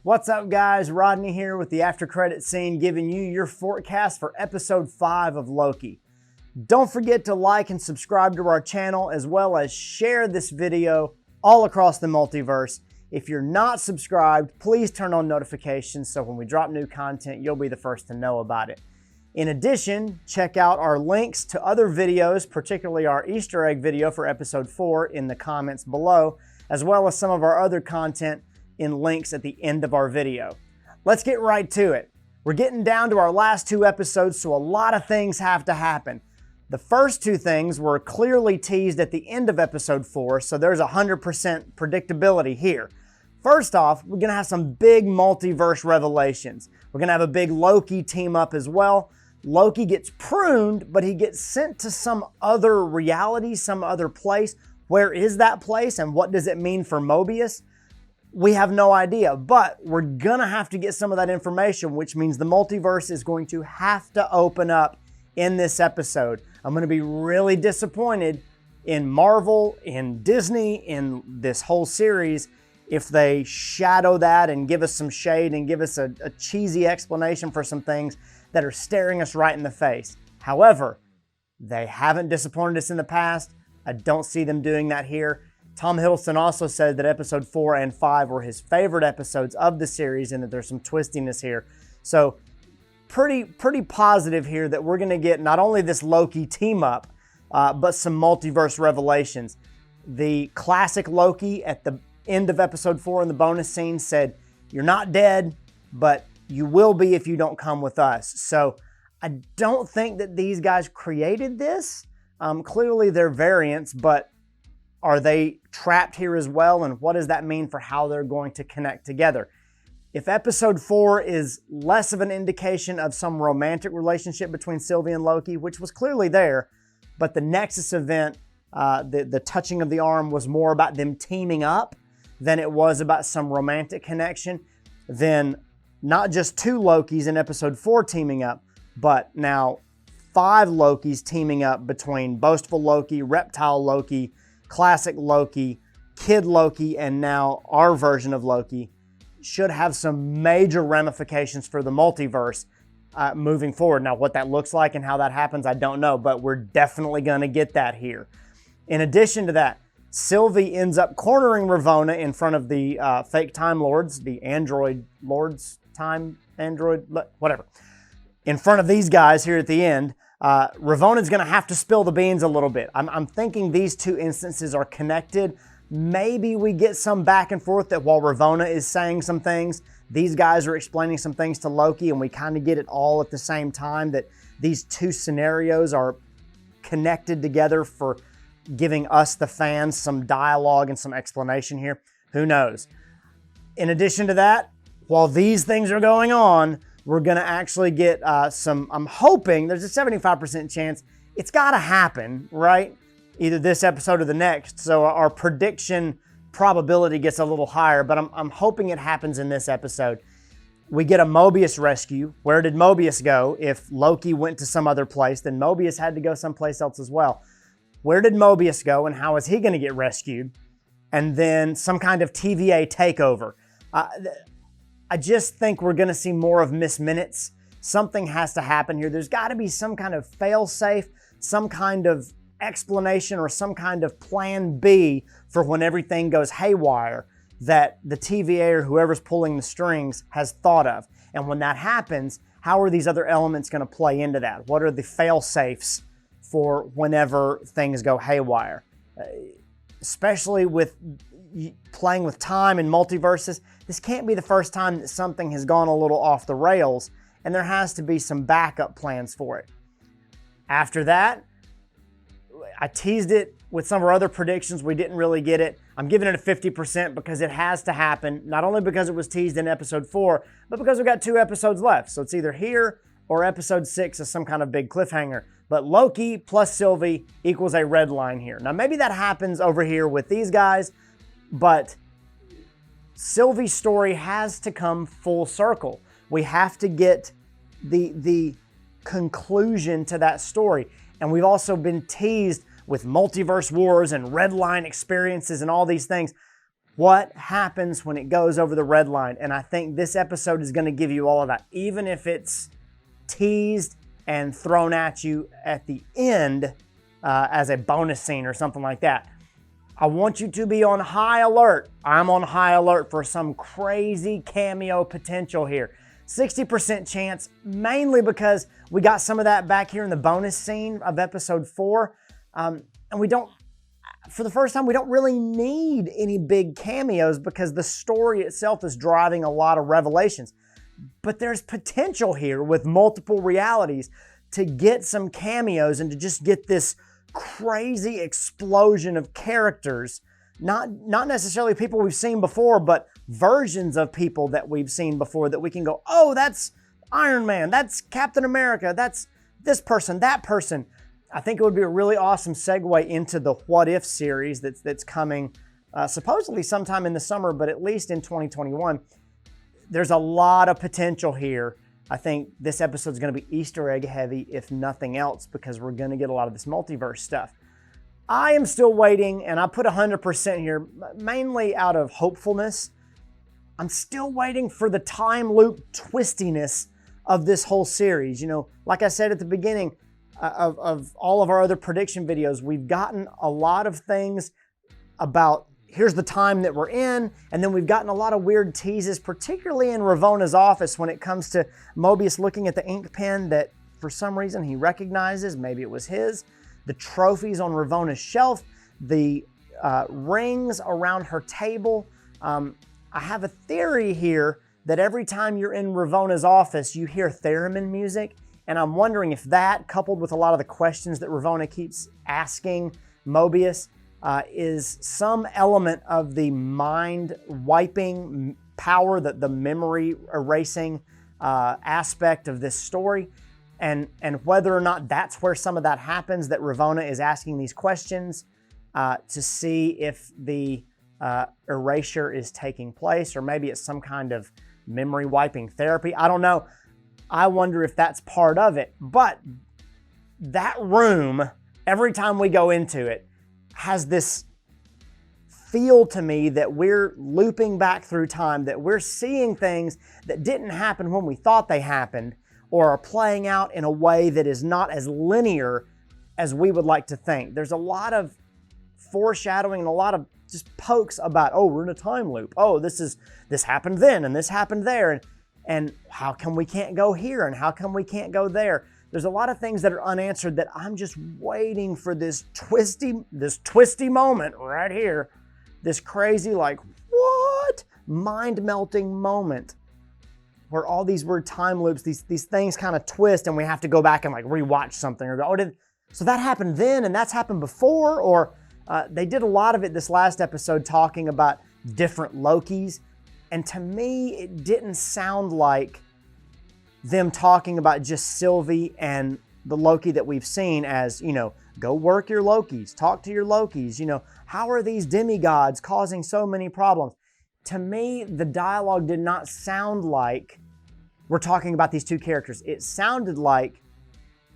What's up, guys? Rodney here with the after credit scene, giving you your forecast for episode 5 of Loki. Don't forget to like and subscribe to our channel, as well as share this video all across the multiverse. If you're not subscribed, please turn on notifications so when we drop new content, you'll be the first to know about it. In addition, check out our links to other videos, particularly our Easter egg video for episode 4 in the comments below, as well as some of our other content in links at the end of our video. Let's get right to it. We're getting down to our last 2 episodes, so a lot of things have to happen. The first 2 things were clearly teased at the end of episode 4, so there's 100% predictability here. First off, we're gonna have some big multiverse revelations. We're gonna have a big Loki team up as well. Loki gets pruned, but he gets sent to some other reality, some other place. Where is that place and what does it mean for Mobius? We have no idea, but we're gonna have to get some of that information, which means the multiverse is going to have to open up in this episode. I'm gonna be really disappointed in Marvel, in Disney, in this whole series if they shadow that and give us some shade and give us a cheesy explanation for some things that are staring us right in the face. However, they haven't disappointed us in the past. I don't see them doing that here. Tom Hiddleston also said that episode 4 and 5 were his favorite episodes of the series and that there's some twistiness here. So pretty positive here that we're going to get not only this Loki team up, but some multiverse revelations. The classic Loki at the end of episode 4 in the bonus scene said, "You're not dead, but you will be if you don't come with us." So I don't think that these guys created this. Clearly they're variants, but are they trapped here as well? And what does that mean for how they're going to connect together? If episode 4 is less of an indication of some romantic relationship between Sylvie and Loki, which was clearly there, but the Nexus event, the touching of the arm was more about them teaming up than it was about some romantic connection, then not just 2 Lokis in episode 4 teaming up, but now 5 Lokis teaming up between Boastful Loki, Reptile Loki, Classic Loki, Kid Loki, and now our version of Loki should have some major ramifications for the multiverse moving forward. Now, what that looks like and how that happens, I don't know, but we're definitely going to get that here. In addition to that, Sylvie ends up cornering Ravonna in front of the fake Time Lords, the Android Lords, whatever. In front of these guys here at the end, Ravonna's going to have to spill the beans a little bit. I'm thinking these 2 instances are connected. Maybe we get some back and forth that while Ravonna is saying some things, these guys are explaining some things to Loki, and we kind of get it all at the same time, that these 2 scenarios are connected together for giving us, the fans, some dialogue and some explanation here. Who knows? In addition to that, while these things are going on, we're going to actually get I'm hoping there's a 75% chance it's got to happen, right? Either this episode or the next. So our prediction probability gets a little higher, but I'm hoping it happens in this episode. We get a Mobius rescue. Where did Mobius go? If Loki went to some other place, then Mobius had to go someplace else as well. Where did Mobius go and how is he going to get rescued? And then some kind of TVA takeover. I just think we're going to see more of Miss Minutes. Something has to happen here. There's got to be some kind of fail-safe, some kind of explanation or some kind of plan B for when everything goes haywire that the TVA or whoever's pulling the strings has thought of. And when that happens, how are these other elements going to play into that? What are the fail-safes for whenever things go haywire? Especially with playing with time and multiverses, this can't be the first time that something has gone a little off the rails, and there has to be some backup plans for it. After that, I teased it with some of our other predictions. We didn't really get it. I'm giving it a 50% because it has to happen, not only because it was teased in episode 4, but because we've got 2 episodes left. So it's either here or episode 6 is some kind of big cliffhanger. But Loki plus Sylvie equals a red line here. Now, maybe that happens over here with these guys, but Sylvie's story has to come full circle. We have to get the conclusion to that story. And we've also been teased with multiverse wars and red line experiences and all these things. What happens when it goes over the red line? And I think this episode is going to give you all of that, even if it's teased and thrown at you at the end as a bonus scene or something like that. I want you to be on high alert. I'm on high alert for some crazy cameo potential here. 60% chance, mainly because we got some of that back here in the bonus scene of episode 4. And we don't, for the first time, we don't really need any big cameos because the story itself is driving a lot of revelations. But there's potential here with multiple realities to get some cameos and to just get this crazy explosion of characters, not necessarily people we've seen before, but versions of people that we've seen before that we can go, oh, that's Iron Man, that's Captain America, that's this person, that person. I think it would be a really awesome segue into the What If series that's coming supposedly sometime in the summer, but at least in 2021. There's a lot of potential here. I think this episode is going to be Easter egg heavy, if nothing else, because we're going to get a lot of this multiverse stuff. I am still waiting, and I put 100% here, mainly out of hopefulness. I'm still waiting for the time loop twistiness of this whole series. You know, like I said at the beginning of all of our other prediction videos, we've gotten a lot of things about here's the time that we're in, and then we've gotten a lot of weird teases, particularly in Ravonna's office when it comes to Mobius looking at the ink pen that for some reason he recognizes, maybe it was his, the trophies on Ravonna's shelf, the rings around her table. I have a theory here that every time you're in Ravonna's office, you hear theremin music, and I'm wondering if that, coupled with a lot of the questions that Ravonna keeps asking Mobius, is some element of the mind wiping power, the memory erasing aspect of this story, and whether or not that's where some of that happens, that Ravonna is asking these questions to see if the erasure is taking place, or maybe it's some kind of memory wiping therapy. I don't know. I wonder if that's part of it. But that room, every time we go into it, has this feel to me that we're looping back through time, that we're seeing things that didn't happen when we thought they happened, or are playing out in a way that is not as linear as we would like to think. There's a lot of foreshadowing and a lot of just pokes about, oh, we're in a time loop. Oh, this happened then and this happened there. And how come we can't go here? And how come we can't go there? There's a lot of things that are unanswered that I'm just waiting for this twisty moment right here. This crazy, like, what? Mind-melting moment where all these weird time loops, these things kind of twist, and we have to go back and like rewatch something or go, oh, so that happened then and that's happened before? Or they did a lot of it this last episode talking about different Lokis. And to me, it didn't sound like them talking about just Sylvie and the Loki that we've seen as, you know, go work your Lokis, talk to your Lokis, you know, how are these demigods causing so many problems? To me, the dialogue did not sound like we're talking about these two characters. It sounded like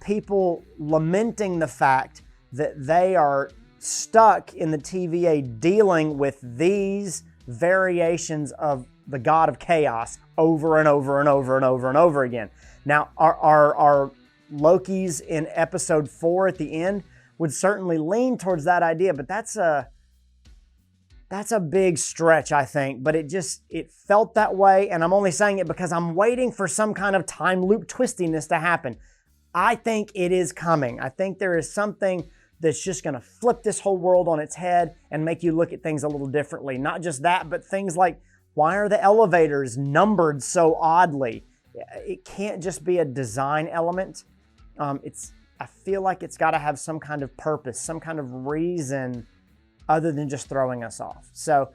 people lamenting the fact that they are stuck in the TVA dealing with these variations of the god of chaos over and over and over and over and over again. Now, our Lokis in episode 4 at the end would certainly lean towards that idea, but that's a big stretch, I think. But it felt that way, and I'm only saying it because I'm waiting for some kind of time loop twistiness to happen. I think it is coming. I think there is something that's just going to flip this whole world on its head and make you look at things a little differently. Not just that, but things like, why are the elevators numbered so oddly? It can't just be a design element. I feel like it's got to have some kind of purpose, some kind of reason other than just throwing us off. So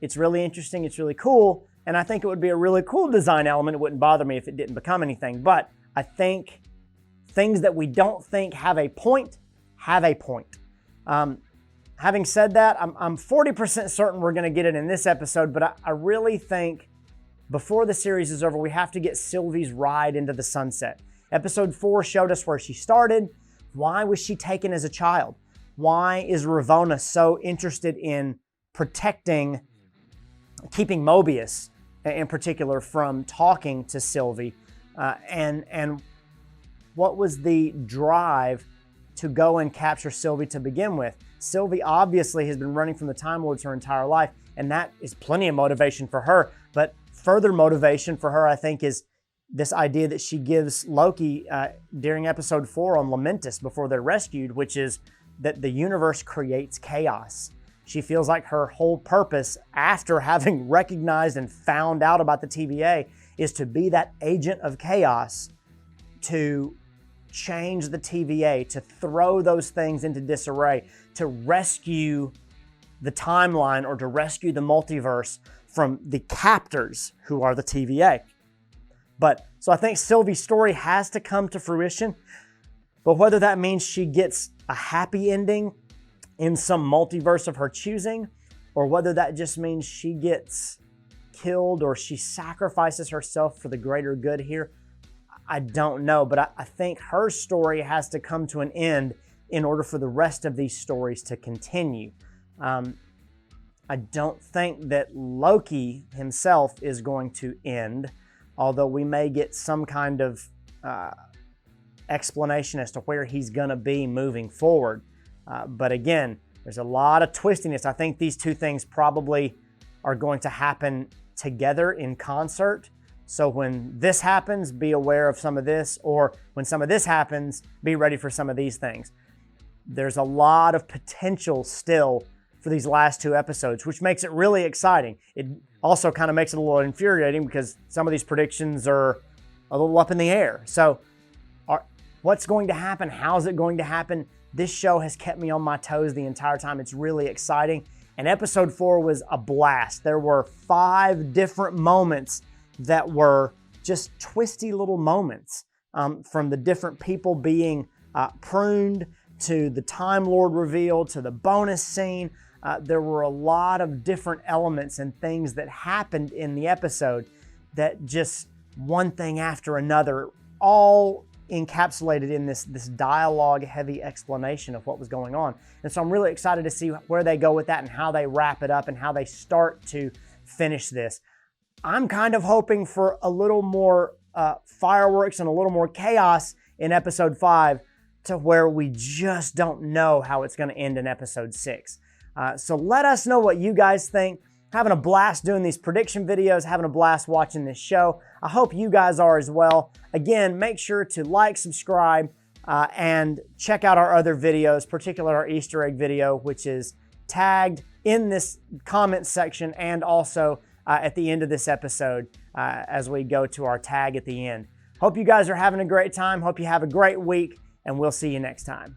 it's really interesting. It's really cool. And I think it would be a really cool design element. It wouldn't bother me if it didn't become anything. But I think things that we don't think have a point have a point. Having said that, I'm 40% certain we're going to get it in this episode, but I really think before the series is over, we have to get Sylvie's ride into the sunset. Episode 4 showed us where she started. Why was she taken as a child? Why is Ravonna so interested in protecting keeping Mobius in particular from talking to Sylvie, and what was the drive to go and capture Sylvie to begin with. Sylvie obviously has been running from the Time Lords her entire life, and that is plenty of motivation for her. But further motivation for her, I think, is this idea that she gives Loki during episode 4 on Lamentus before they're rescued, which is that the universe creates chaos. She feels like her whole purpose, after having recognized and found out about the TVA, is to be that agent of chaos, to change the TVA, to throw those things into disarray, to rescue the timeline or to rescue the multiverse from the captors who are the TVA. But so I think Sylvie's story has to come to fruition, but whether that means she gets a happy ending in some multiverse of her choosing, or whether that just means she gets killed or she sacrifices herself for the greater good here, I don't know. But I think her story has to come to an end in order for the rest of these stories to continue. I don't think that Loki himself is going to end, although we may get some kind of explanation as to where he's going to be moving forward. But again, there's a lot of twistiness. I think these two things probably are going to happen together in concert. So when this happens, be aware of some of this, or when some of this happens, be ready for some of these things. There's a lot of potential still for these last 2 episodes, which makes it really exciting. It also kind of makes it a little infuriating because some of these predictions are a little up in the air. So what's going to happen? How's it going to happen? This show has kept me on my toes the entire time. It's really exciting. And episode 4 was a blast. There were 5 different moments that were just twisty little moments, from the different people being pruned to the Time Lord reveal to the bonus scene. There were a lot of different elements and things that happened in the episode that just one thing after another, all encapsulated in this dialogue-heavy explanation of what was going on. And so I'm really excited to see where they go with that and how they wrap it up and how they start to finish this. I'm kind of hoping for a little more fireworks and a little more chaos in episode 5 to where we just don't know how it's going to end in episode 6. So let us know what you guys think. Having a blast doing these prediction videos, having a blast watching this show. I hope you guys are as well. Again, make sure to like, subscribe, and check out our other videos, particularly our Easter egg video, which is tagged in this comment section and also at the end of this episode as we go to our tag at the end. Hope you guys are having a great time. Hope you have a great week, and we'll see you next time.